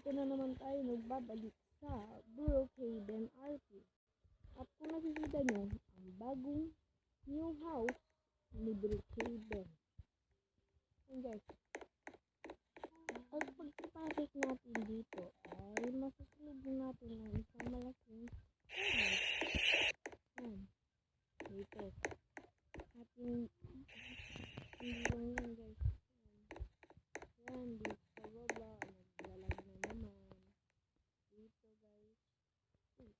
dito na naman tayo nagbabalik sa Brookhaven RP. At kung nakikita nyo, ang bagong new house ni Brookhaven. And guys, at pagpapasok natin dito ay masusunod natin ang isang malaking house. Yan. Dito. At hindi lang yan guys. Yan, dito sa baba. Naglalag na naman. Dito guys. Uy.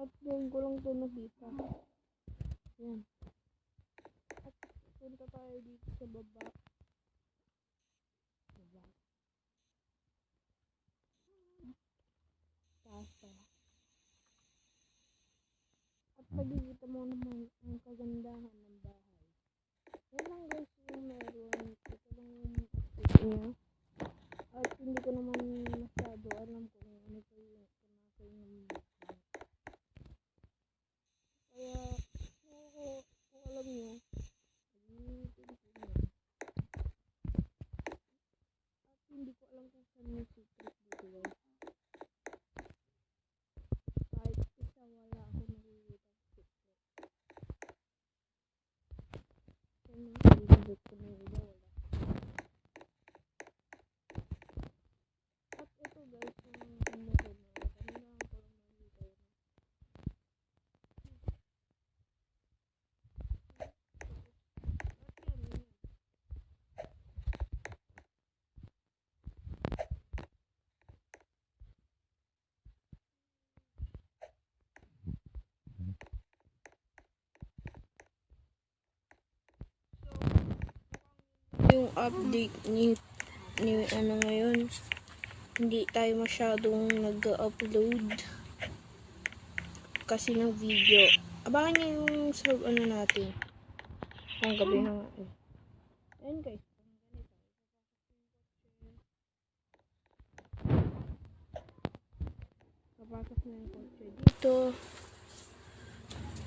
At doon ko lang ito nakita. Yan. At punta tayo dito sa baba. Taas pa. At pagkikita mo naman ang kagandahan ng bahay. Yan lang guys yung meron. Ito lang yung update niya. At hindi ko naman masyado alam kung ano pa yung kanasa yung kaya kung alam nyo, at hindi ko alam kung saan yung secret dito guys. Kahit isa wala ako nakikita secret. Kaya nakikita ko na yung iba wala. At ito guys yung motor na kanina ko lang nakikita yun. Yung update ni ano ngayon, hindi tayo masyadong nag-upload kasi ng video. Abangan nyo yung serve ano natin ang gabi na nga eh. Ayun guys, papasok na yung kotse dito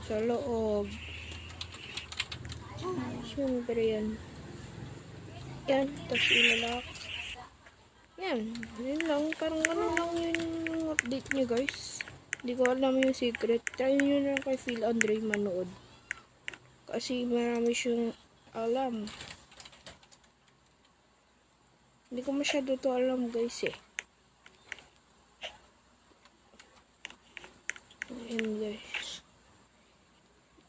sa loob. Siyempre yan. Yan, tapos ilalak. Yan, yun lang. Parang ganun lang yung update nyo guys. Hindi ko alam yung secret. Try nyo na kay Phil Andre manood. Kasi marami siyang alam. Hindi ko masyado to alam guys eh. Ayan guys.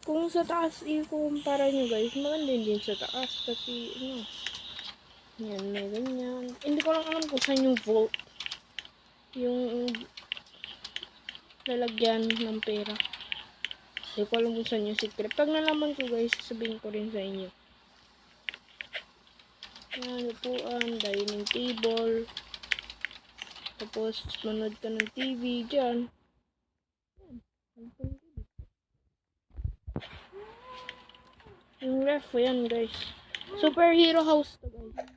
Kung sa taas i-kumpara nyo guys, maganda din sa taas. Kasi ano, yan, may ganyan. Hindi ko lang alam kung saan yung vault. Yung lalagyan ng pera. Hindi ko alam kung saan yung secret. Pag nalaman ko guys, sabihin ko rin sa inyo. Yan, upuan, dining table. Tapos, manood ka ng TV dyan. Yan, TV. Yung ref, yan guys. Superhero house to guys.